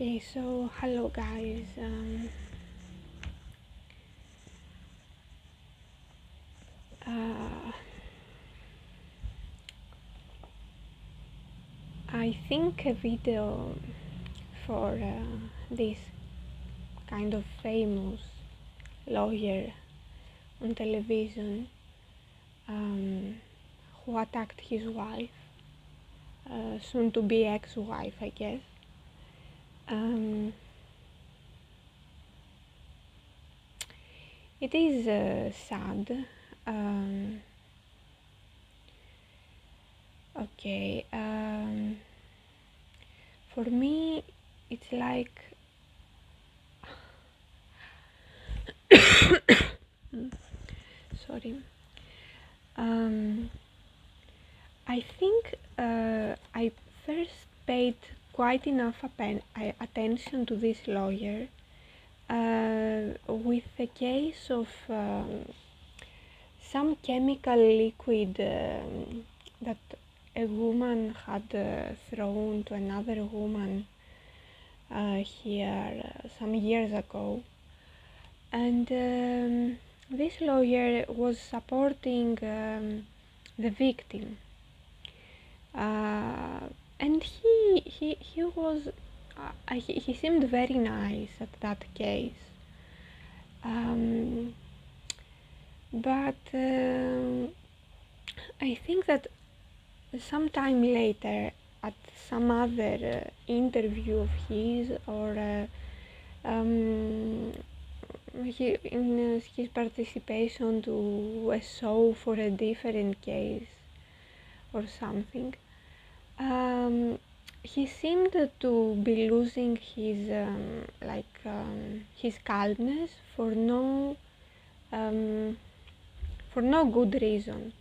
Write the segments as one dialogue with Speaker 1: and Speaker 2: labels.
Speaker 1: Okay, so hello guys. Uh, I think a video for this kind of famous lawyer on television who attacked his wife, soon to be ex-wife, I guess. It is sad. Okay, for me, it's like sorry. I think I first paid quite enough attention to this lawyer with the case of some chemical liquid that a woman had thrown to another woman here some years ago. And this lawyer was supporting the victim. And he was he seemed very nice at that case, but I think that sometime later at some other interview of his or in his participation to a show for a different case or something, he seemed to be losing his his calmness for no good reason.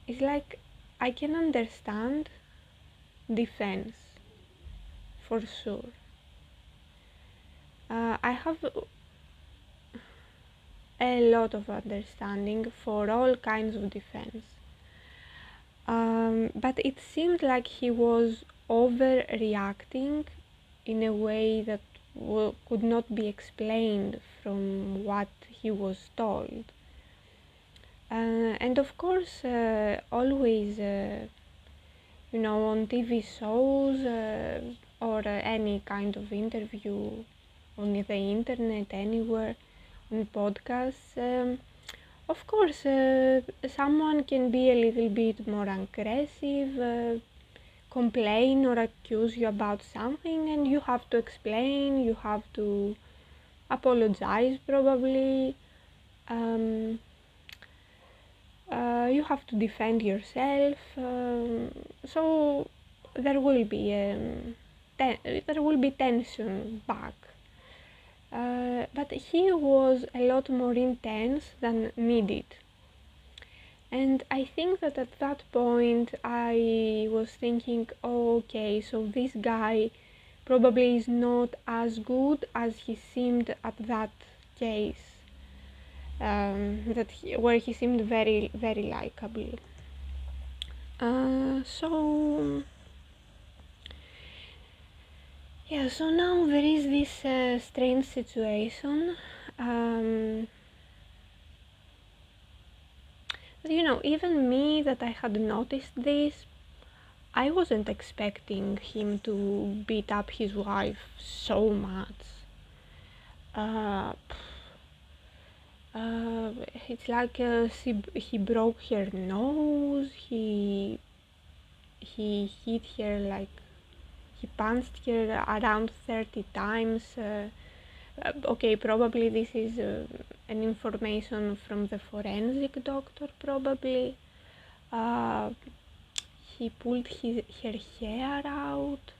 Speaker 1: It's like I can understand defense for sure. I have a lot of understanding for all kinds of defense. But it seemed like he was overreacting in a way that could not be explained from what he was told. And of course, always, on TV shows or any kind of interview on the internet, anywhere, on podcasts, of course, someone can be a little bit more aggressive, complain or accuse you about something, and you have to explain, you have to apologize probably, you have to defend yourself, so there will be tension back. But he was a lot more intense than needed. And I think that at that point I was thinking, oh, okay, so this guy probably is not as good as he seemed at that case, where he seemed very, very likable. So now there is this strange situation. Even me, that I had noticed this, I wasn't expecting him to beat up his wife so much. It's like he broke her nose, he hit her, like he punched her around 30 times. Okay, probably this is an information from the forensic doctor, probably. He pulled her hair out.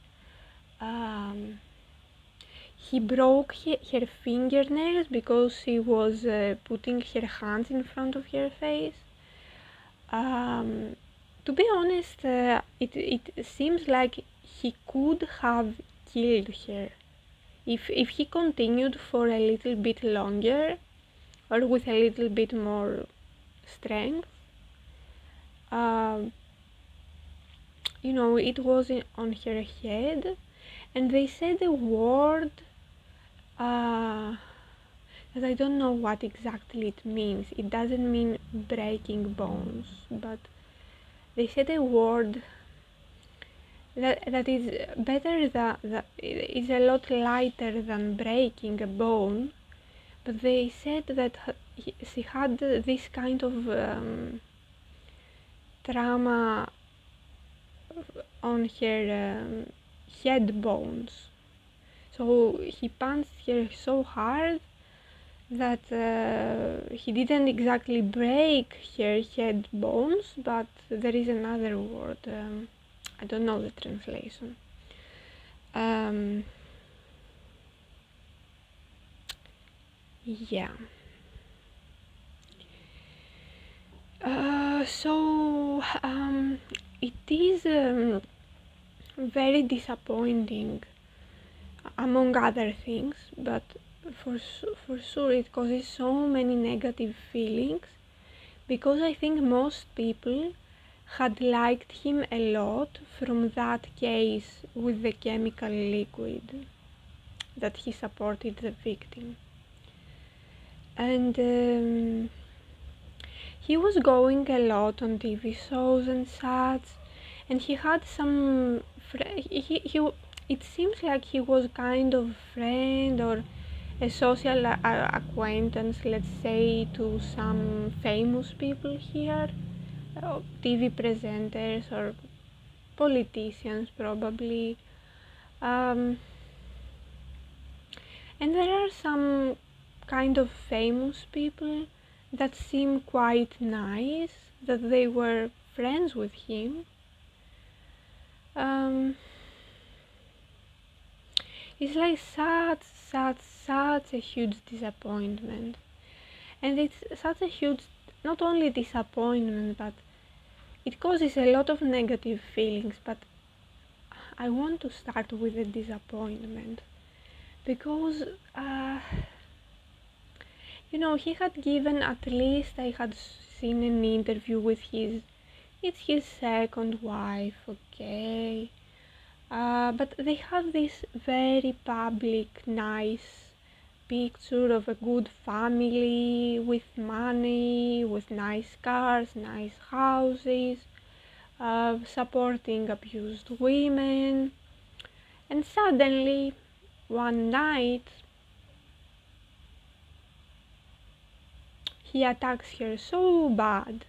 Speaker 1: He broke her fingernails because she was putting her hands in front of her face. To be honest, it seems like he could have killed her if he continued for a little bit longer or with a little bit more strength. It was on her head, and they said a word that I don't know what exactly it means. It doesn't mean breaking bones, but they said a word that is better, that is a lot lighter than breaking a bone, but they said that she had this kind of trauma on her head bones. So he punched her so hard that he didn't exactly break her head bones, but there is another word. I don't know the translation. Yeah. It is very disappointing, among other things, but for sure it causes so many negative feelings, because I think most people had liked him a lot from that case with the chemical liquid that he supported the victim. And he was going a lot on TV shows and such, and he had some it seems like he was kind of friend or a social acquaintance, let's say, to some famous people here, TV presenters or politicians probably. And there are some kind of famous people that seem quite nice, that they were friends with him. It's like such a huge disappointment. And it's such a huge, not only disappointment, but it causes a lot of negative feelings. But I want to start with the disappointment, because he had given, at least I had seen an interview with it's his second wife, okay, but they have this very public, nice picture of a good family with money, with nice cars, nice houses, supporting abused women, and suddenly one night he attacks her so bad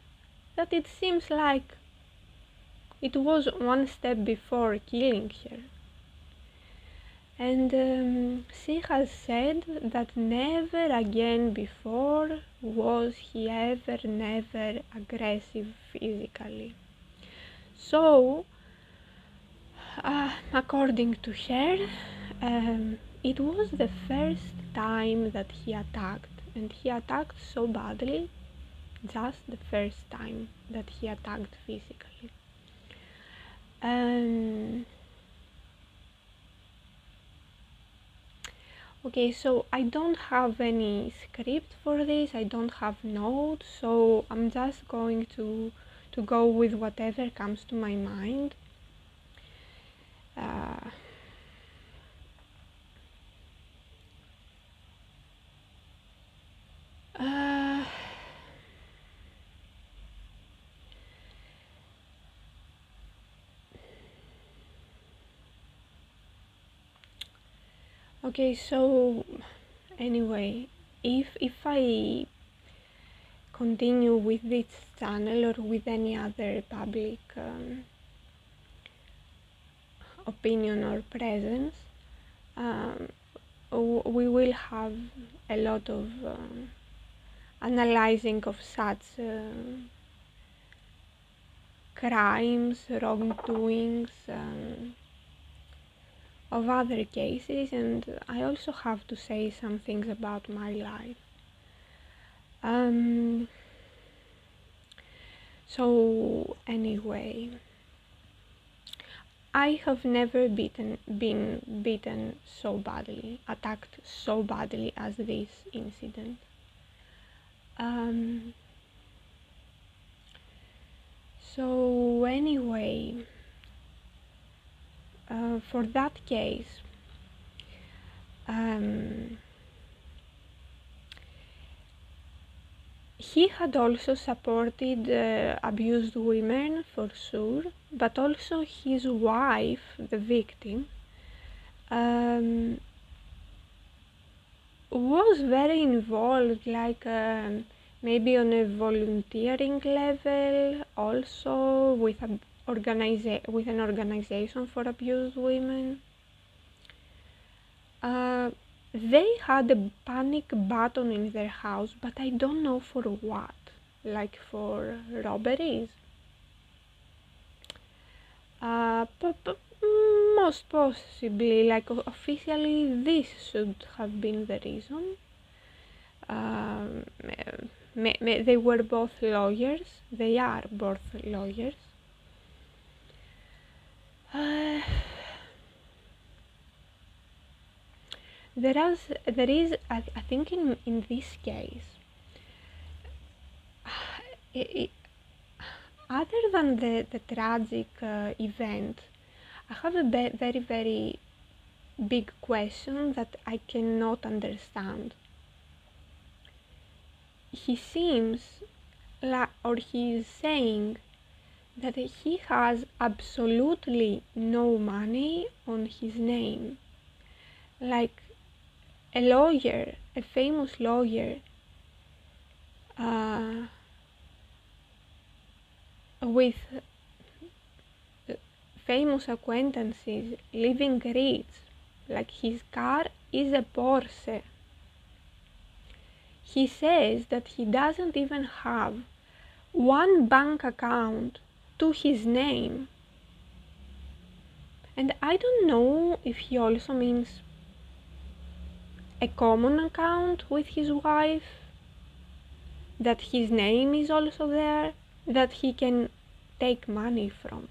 Speaker 1: that it seems like it was one step before killing her. And she has said that never again before was he never aggressive physically. So, according to her, it was the first time that he attacked, and he attacked so badly, just the first time that he attacked physically. Okay, so I don't have any script for this, I don't have notes, so I'm just going to go with whatever comes to my mind. Okay, so anyway, if I continue with this channel or with any other public opinion or presence, we will have a lot of analyzing of such crimes, wrongdoings, of other cases, and I also have to say some things about my life. So anyway, I have never been beaten so badly, attacked so badly as this incident. So anyway, for that case, um, he had also supported abused women for sure, but also his wife, the victim, um, was very involved, like maybe on a volunteering level, also with with an organization for abused women. Uh, they had a panic button in their house, but I don't know for what. Like for robberies? Most possibly, like officially, this should have been the reason. Um, they were both lawyers. They are both lawyers. Uh, there is, I think, in this case, I other than the tragic event, I have a very, very big question that I cannot understand. He seems like, or he is saying that he has absolutely no money on his name. Like a lawyer, a famous lawyer, uh, with famous acquaintances, living rich, like his car is a Porsche. He says that he doesn't even have one bank account to his name. And I don't know if he also means a common account with his wife, that his name is also there, that he can take money from.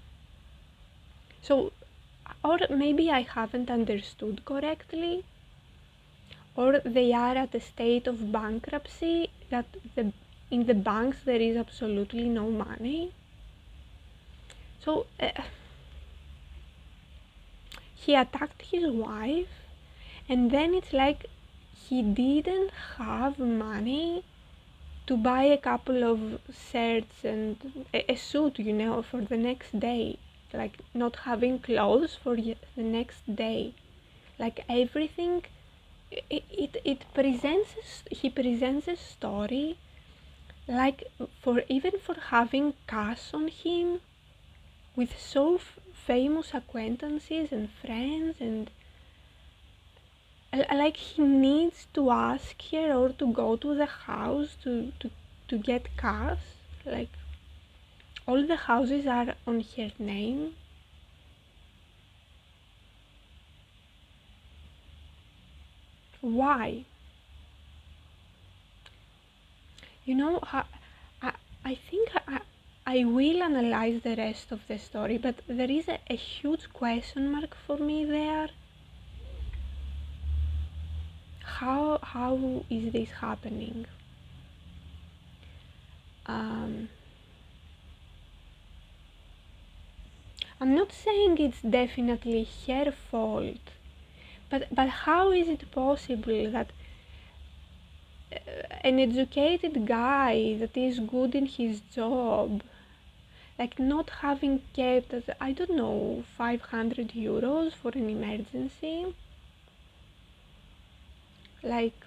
Speaker 1: So, or maybe I haven't understood correctly, or they are at a state of bankruptcy that in the banks there is absolutely no money. So he attacked his wife, and then it's like he didn't have money to buy a couple of shirts and a suit, for the next day. Like not having clothes for the next day. Like everything, it presents, he presents a story like for even for having cash on him with so famous acquaintances and friends, and like he needs to ask her or to go to the house to get cash. Like all the houses are on her name. Why? I, I think I will analyze the rest of the story, but there is a huge question mark for me there. How is this happening? Um, I'm not saying it's definitely her fault, but how is it possible that an educated guy that is good in his job, like not having kept, I don't know, 500 euros for an emergency, like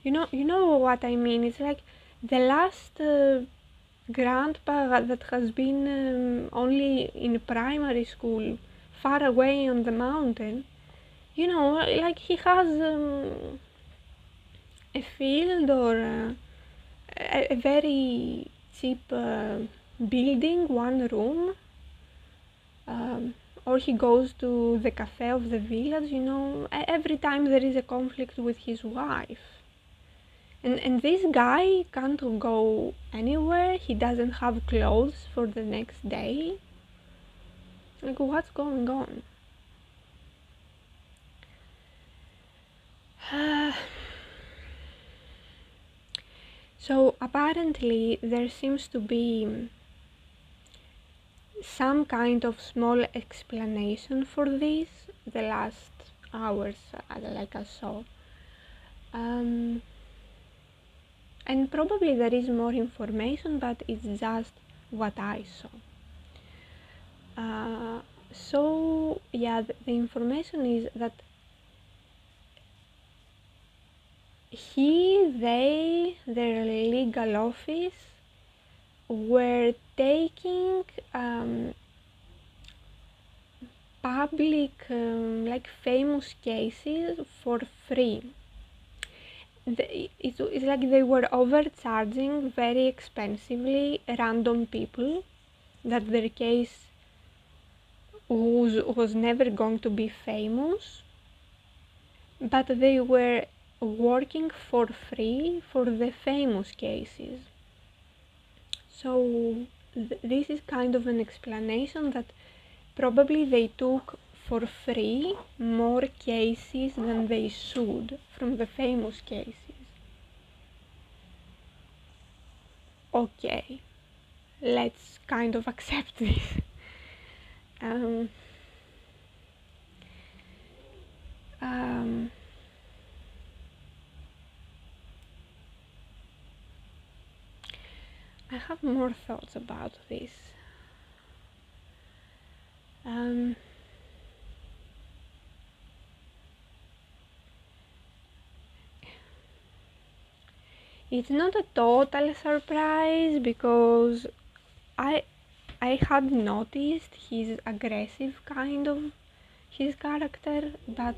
Speaker 1: you know what I mean? It's like the last grandpa that has been only in primary school, far away on the mountain. Like he has a field or a very cheap building, one room, um, or he goes to the cafe of the village. Every time there is a conflict with his wife. And this guy can't go anywhere. He doesn't have clothes for the next day. Like, what's going on? So apparently there seems to be some kind of small explanation for this the last hours, like I saw. And probably there is more information, but it's just what I saw. So yeah, the information is that their legal office were taking public, like famous cases for free. It's like they were overcharging very expensively random people that their case was never going to be famous, but they were working for free for the famous cases. So this is kind of an explanation that probably they took for free more cases than they should from the famous cases. Okay, let's kind of accept this. um, um, I have more thoughts about this. It's not a total surprise because I I had noticed his aggressive kind of his character, but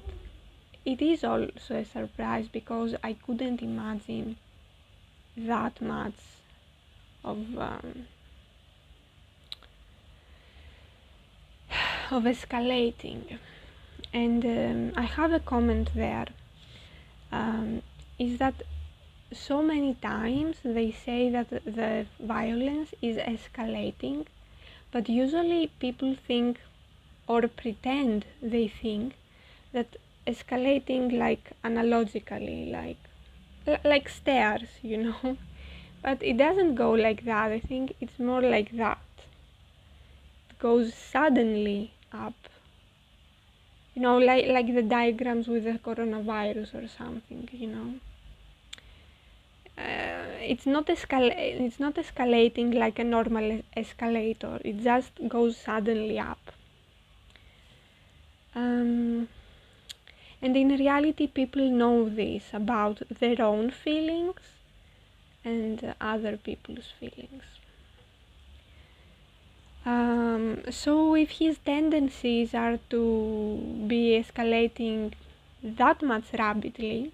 Speaker 1: it is also a surprise because I couldn't imagine that much of of escalating. And I have a comment there. Is that so many times they say that the violence is escalating, but usually people think or pretend they think that escalating like analogically, like stairs, you know. But it doesn't go like that. I think it's more like that. It goes suddenly up. You know, like the diagrams with the coronavirus or something, you know. It's not escalating like a normal escalator. It just goes suddenly up. And in reality, people know this about their own feelings and other people's feelings. So if his tendencies are to be escalating that much rapidly,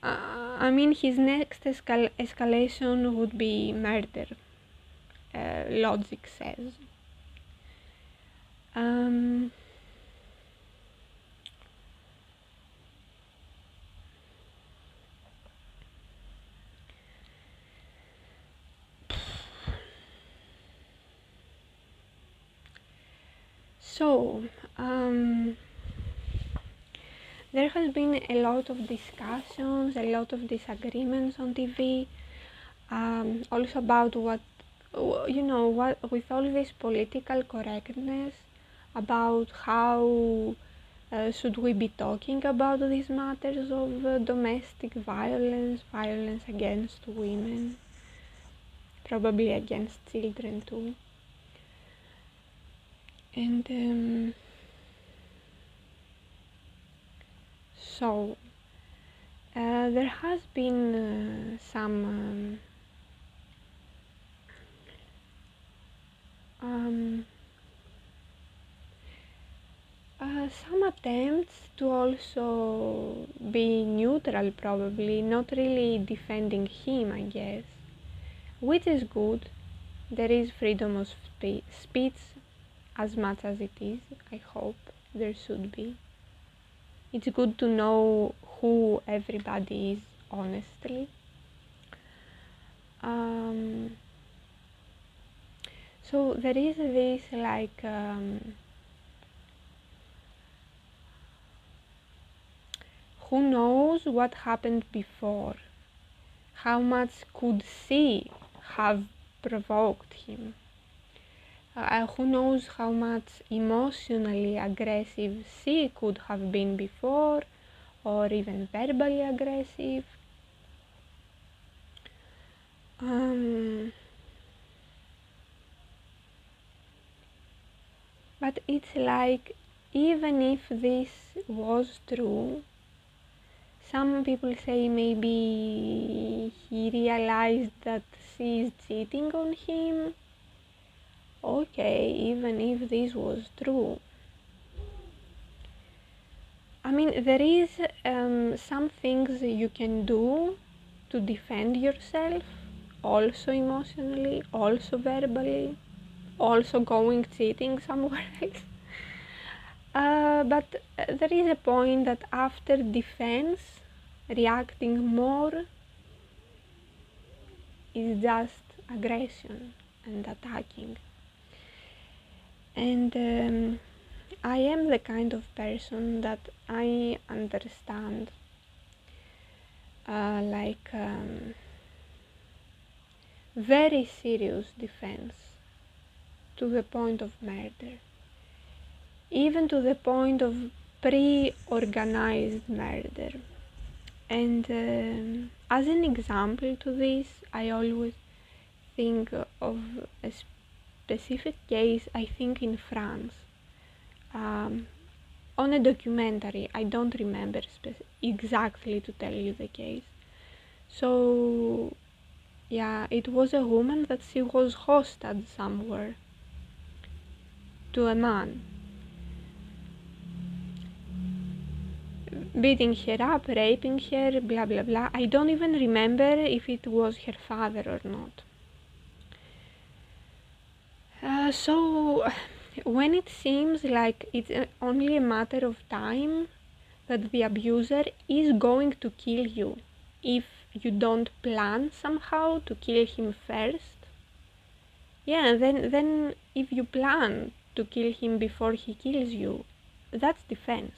Speaker 1: I mean, his next escalation would be murder, logic says. So, there has been a lot of discussions, a lot of disagreements on TV, also about what with all this political correctness, about how should we be talking about these matters of domestic violence, violence against women, probably against children too. And so there has been some attempts to also be neutral, probably not really defending him, I guess, which is good. There is freedom of speech as much as it is. I hope there should be. It's good to know who everybody is, honestly. So there is this who knows what happened before? How much could she have provoked him. Who knows how much emotionally aggressive she could have been before, or even verbally aggressive. But it's like, even if this was true, some people say maybe he realized that she is cheating on him. Okay, even if this was true. I mean, there is some things you can do to defend yourself, also emotionally, also verbally, also going cheating somewhere else. But there is a point that after defense, reacting more is just aggression and attacking. And I am the kind of person that I understand very serious defense to the point of murder, even to the point of pre-organized murder. And as an example to this, I always think of a specific case, I think in France, on a documentary. I don't remember exactly to tell you the case. So yeah, it was a woman that she was hostage somewhere to a man, beating her up, raping her, blah blah blah. I don't even remember if it was her father or not. So when it seems like it's only a matter of time that the abuser is going to kill you if you don't plan somehow to kill him first, yeah, then if you plan to kill him before he kills you, that's defense.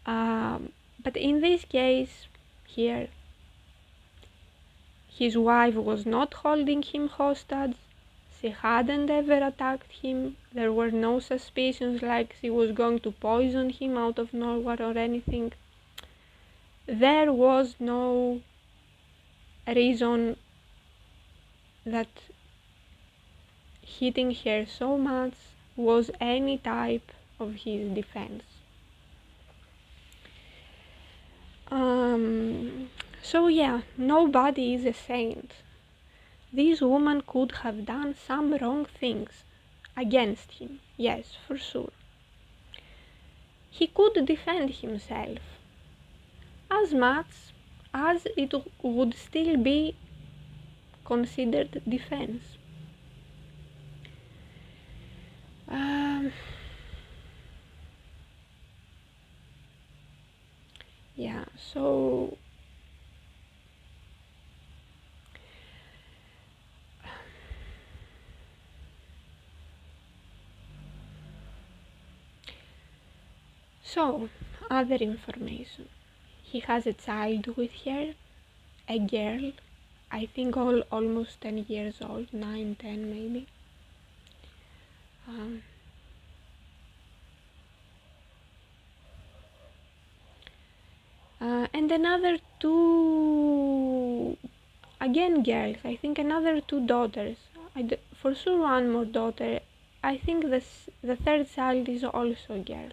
Speaker 1: But in this case here, his wife was not holding him hostage. She hadn't ever attacked him. There were no suspicions like she was going to poison him out of nowhere or anything. There was no reason that hitting her so much was any type of his defense. So yeah, nobody is a saint. This woman could have done some wrong things against him, yes, for sure. He could defend himself as much as it would still be considered defense. Yeah, so other information. He has a child with her, a girl, I think almost 10 years old, 9, 10 maybe. And another two, again girls, I think another two daughters. For sure one more daughter. I think the third child is also a girl.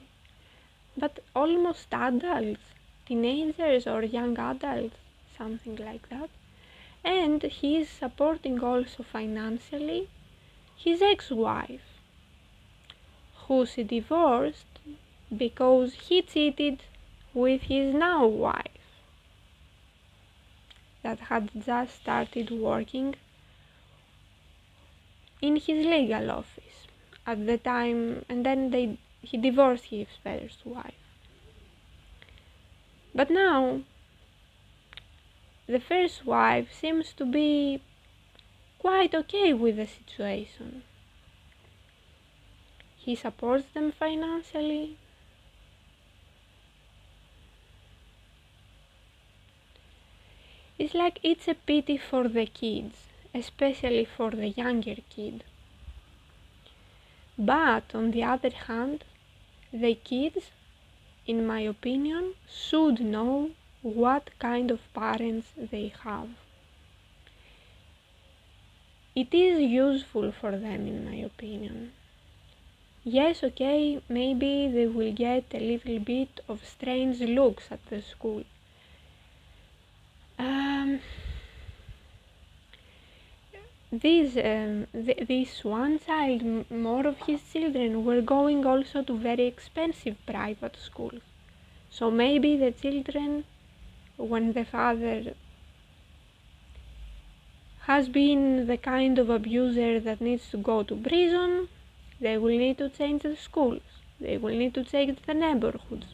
Speaker 1: But almost adults, teenagers or young adults, something like that. And he is supporting also financially his ex-wife, who she divorced because he cheated with his now wife that had just started working in his legal office at the time, and then he divorced his first wife. But now the first wife seems to be quite okay with the situation. He supports them financially. it's like it's a pity for the kids, especially for the younger kid. But on the other hand, the kids, in my opinion, should know what kind of parents they have. It is useful for them, in my opinion. Yes, okay, maybe they will get a little bit of strange looks at the school. This one child, more of his children, were going also to very expensive private schools. So maybe the children, when the father has been the kind of abuser that needs to go to prison, they will need to change the schools, they will need to change the neighborhoods,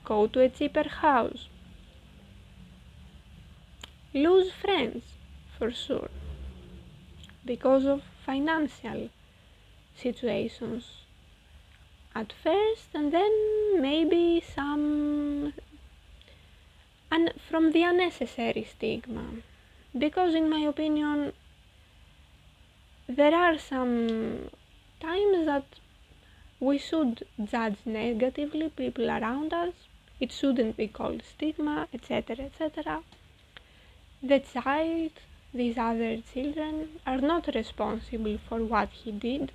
Speaker 1: go to a cheaper house, lose friends, for sure, because of financial situations at first, and then maybe some from the unnecessary stigma. Because in my opinion, there are some times that we should judge negatively people around us. It shouldn't be called stigma, etc., etc. The child, these other children, are not responsible for what he did.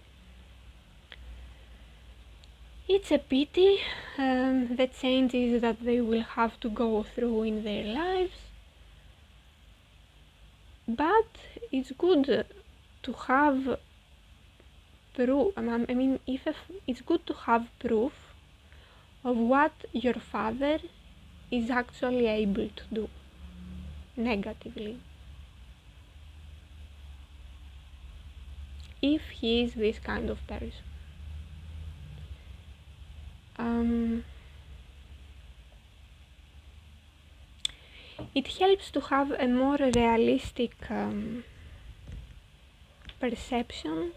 Speaker 1: It's a pity, the changes that they will have to go through in their lives. But it's good to have proof. It's good to have proof of what your father is actually able to do negatively. If he is this kind of person. It helps to have a more realistic perception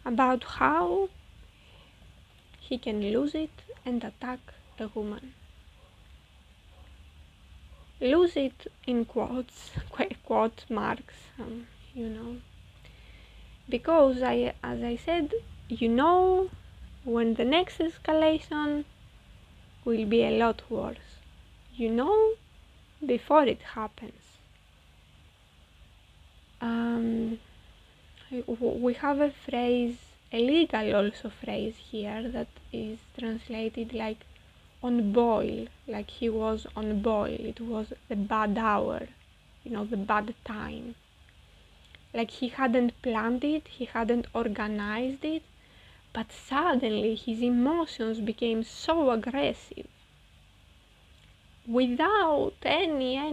Speaker 1: about how he can lose it and attack a woman. Lose it in quotes, quote marks, because as I said, when the next escalation will be a lot worse. Before it happens. We have a phrase, a legal also phrase here, that is translated like on boil, like he was on boil. It was the bad hour, the bad time. Like he hadn't planned it, he hadn't organized it, but suddenly his emotions became so aggressive without any, I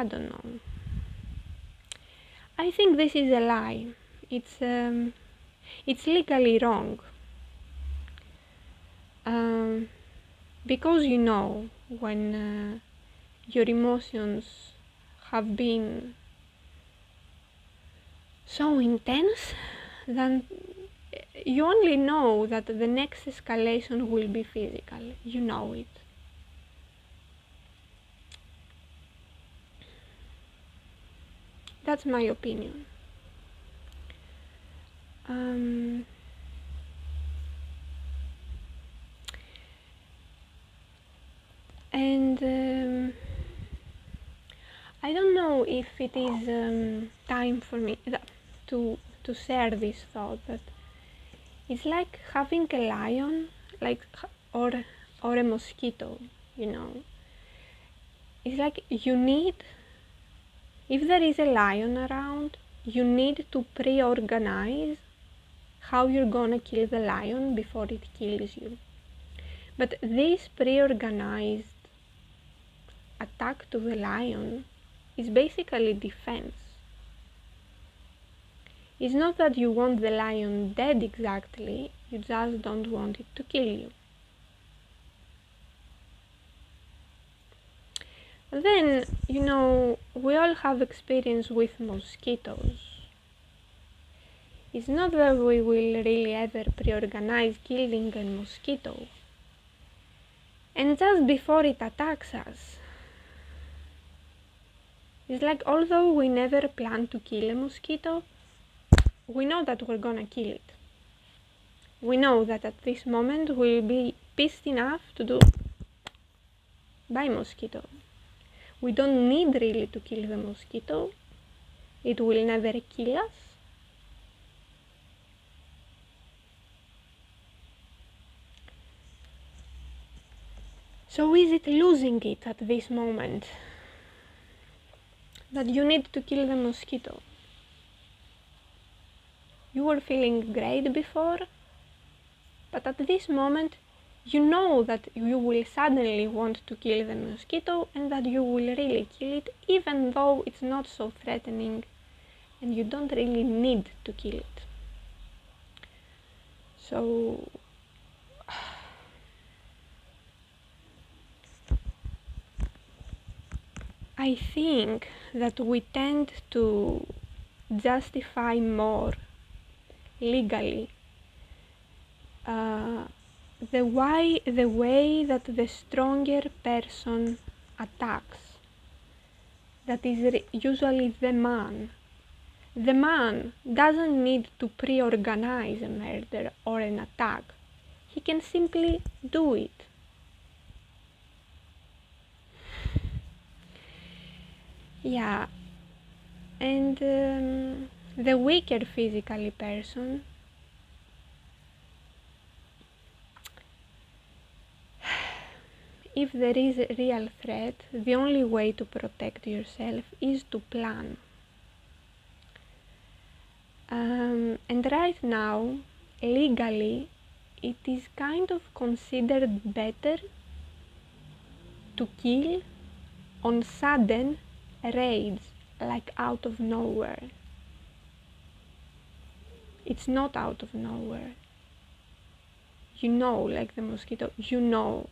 Speaker 1: don't know. I think this is a lie. It's legally wrong. Because when your emotions have been so intense, then you only know that the next escalation will be physical. You know it. That's my opinion. I don't know if it is time for me to share this thought, that it's like having a lion, or a mosquito, It's like if there is a lion around, you need to pre-organize how you're gonna kill the lion before it kills you. But this pre-organized attack to the lion is basically defense. It's not that you want the lion dead exactly, you just don't want it to kill you. Then, we all have experience with mosquitoes. It's not that we will really ever pre-organize killing a mosquito. And just before it attacks us, it's like, although we never plan to kill a mosquito, we know that we're gonna kill it. We know that at this moment we'll be pissed enough to do by mosquito. We don't need really to kill the mosquito. It will never kill us. So is it losing it at this moment that you need to kill the mosquito? You were feeling great before, but at this moment you know that you will suddenly want to kill the mosquito and that you will really kill it, even though it's not so threatening and you don't really need to kill it. So I think that we tend to justify more legally the way that the stronger person attacks. That is usually the man. The man doesn't need to pre-organize a murder or an attack. He can simply do it. Yeah, and the weaker physically person if there is a real threat, the only way to protect yourself is to plan. And right now, legally, it is kind of considered better to kill on sudden raids, like out of nowhere. It's not out of nowhere. You know, like the mosquito, you know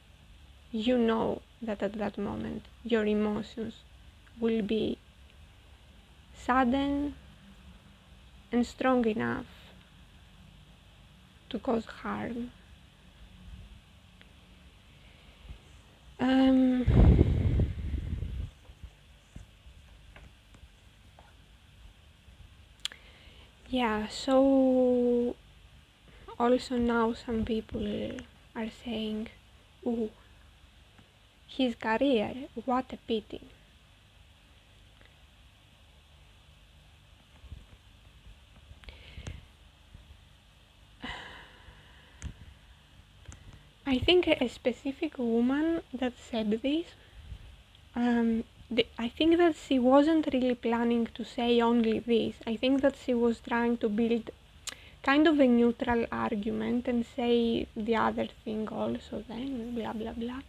Speaker 1: that at that moment your emotions will be sudden and strong enough to cause harm. Yeah, so also now some people are saying, ooh, his career, what a pity. I think a specific woman that said this, I think that she wasn't really planning to say only this. I think that she was trying to build kind of a neutral argument and say the other thing also then, blah blah blah.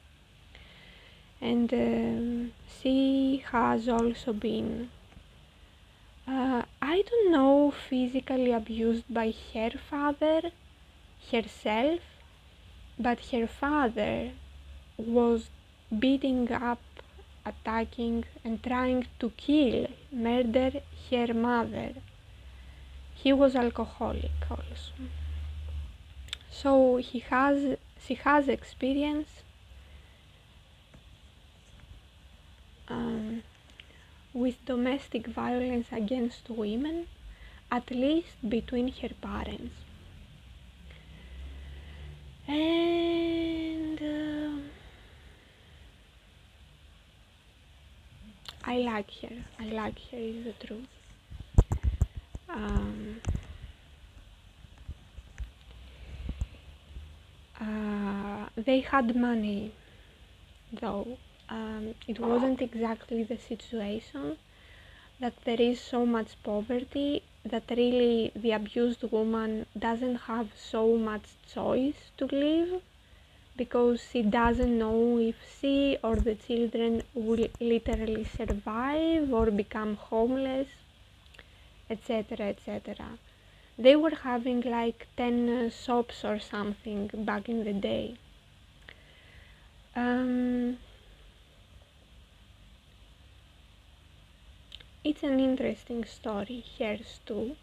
Speaker 1: And she has also been, I don't know, physically abused by her father, herself, but her father was beating up, attacking and trying to kill, murder her mother. He was alcoholic also. So she has experience with domestic violence against women, at least between her parents. And I like her is the truth. They had money though. It wasn't exactly the situation that there is so much poverty that really the abused woman doesn't have so much choice to live, because she doesn't know if she or the children will literally survive or become homeless, etc., etc. They were having like 10 shops or something back in the day. It's an interesting story, hers too.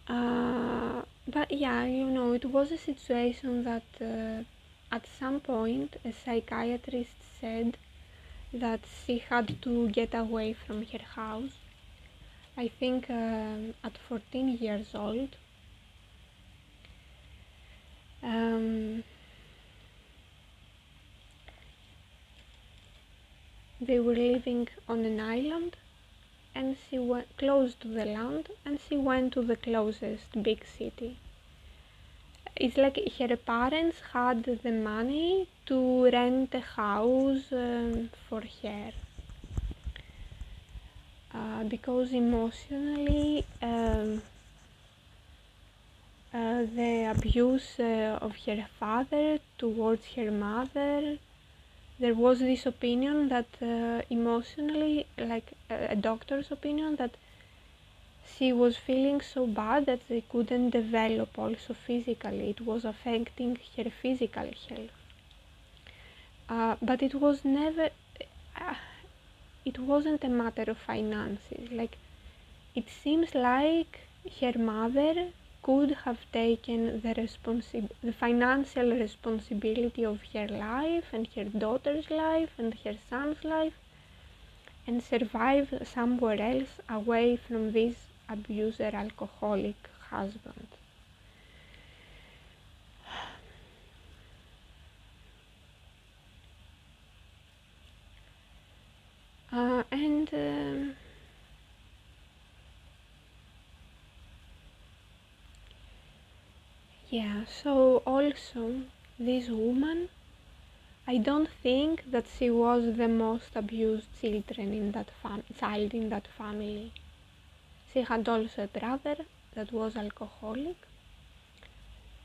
Speaker 1: But yeah, you know, it was a situation that at some point a psychiatrist said that she had to get away from her house. I think at 14 years old. They were living on an island, and she went close to the land, and she went to the closest big city. It's like her parents had the money to rent a house for her, because emotionally the abuse of her father towards her mother, there was this opinion that emotionally, like a doctor's opinion, that she was feeling so bad that they couldn't develop also physically. It was affecting her physical health. But it was never, it wasn't a matter of finances. Like, it seems like her mother could have taken the financial responsibility of her life and her daughter's life and her son's life and survive somewhere else away from this abuser, alcoholic husband. Yeah, so also this woman, I don't think that she was the most abused children in that child in that family. She had also a brother that was alcoholic,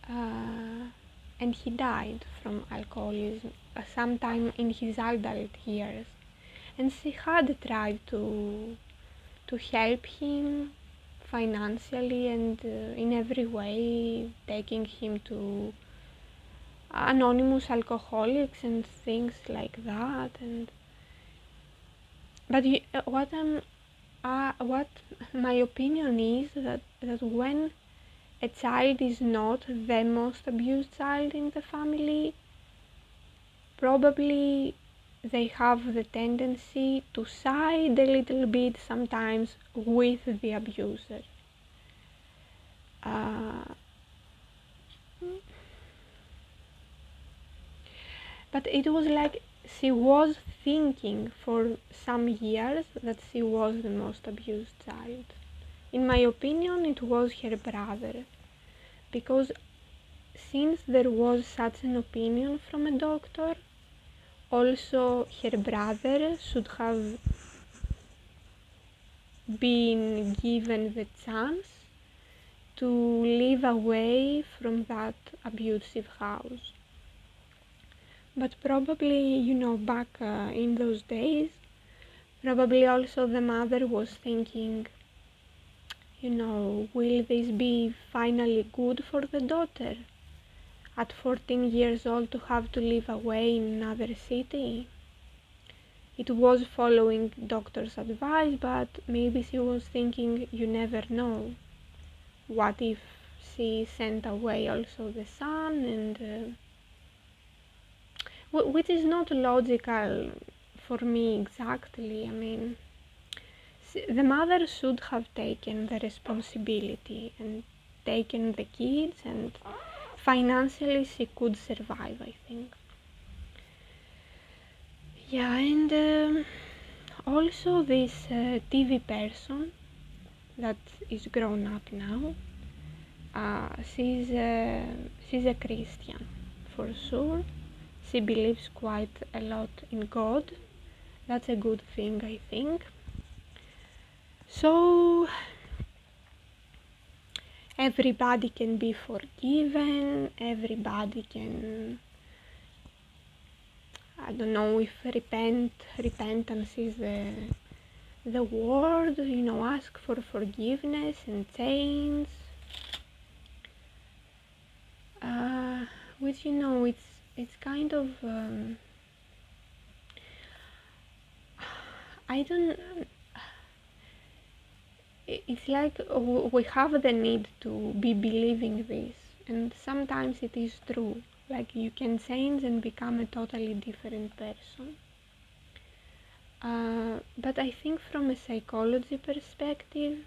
Speaker 1: and he died from alcoholism sometime in his adult years. And she had tried to help him financially and in every way, taking him to anonymous alcoholics and things like that. And but what my opinion is that when a child is not the most abused child in the family, probably they have the tendency to side a little bit sometimes with the abuser. But it was like she was thinking for some years that she was the most abused child. In my opinion, it was her brother, because since there was such an opinion from a doctor, also her brother should have been given the chance to live away from that abusive house. But probably, back in those days, probably also the mother was thinking, will this be finally good for the daughter? At 14 years old to have to live away in another city? It was following doctor's advice, but maybe she was thinking, you never know. What if she sent away also the son? And which is not logical for me exactly. I mean, the mother should have taken the responsibility and taken the kids, and financially she could survive, I think. Yeah, and also this TV person that is grown up now, she's a Christian for sure. She believes quite a lot in God. That's a good thing, I think. So everybody can be forgiven, everybody can, I don't know if repentance is the word, ask for forgiveness and change, which, it's kind of, I don't, it's like we have the need to be believing this, and sometimes it is true. Like you can change and become a totally different person. But I think from a psychology perspective,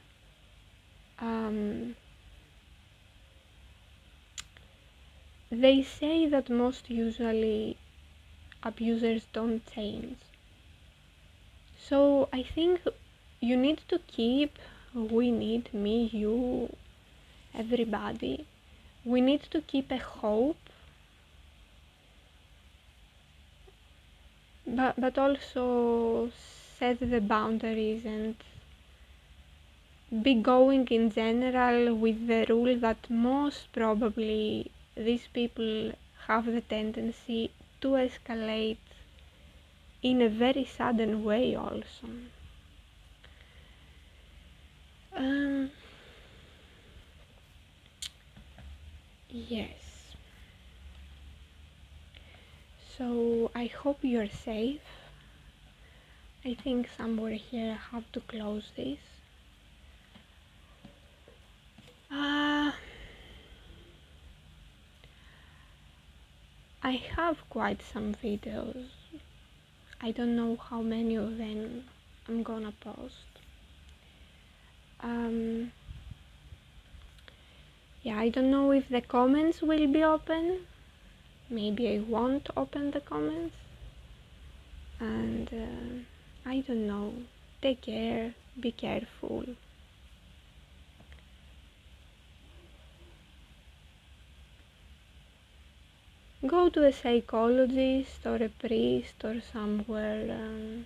Speaker 1: they say that most usually abusers don't change. So I think you need to keep, we need, me, you, everybody, we need to keep a hope, but also set the boundaries and be going in general with the rule that most probably these people have the tendency to escalate in a very sudden way also. Yes. So I hope you're safe. I think somewhere here I have to close this. I have quite some videos. I don't know how many of them I'm gonna post. Yeah, I don't know if the comments will be open. Maybe I won't open the comments. And I don't know. Take care, be careful. Go to a psychologist or a priest or somewhere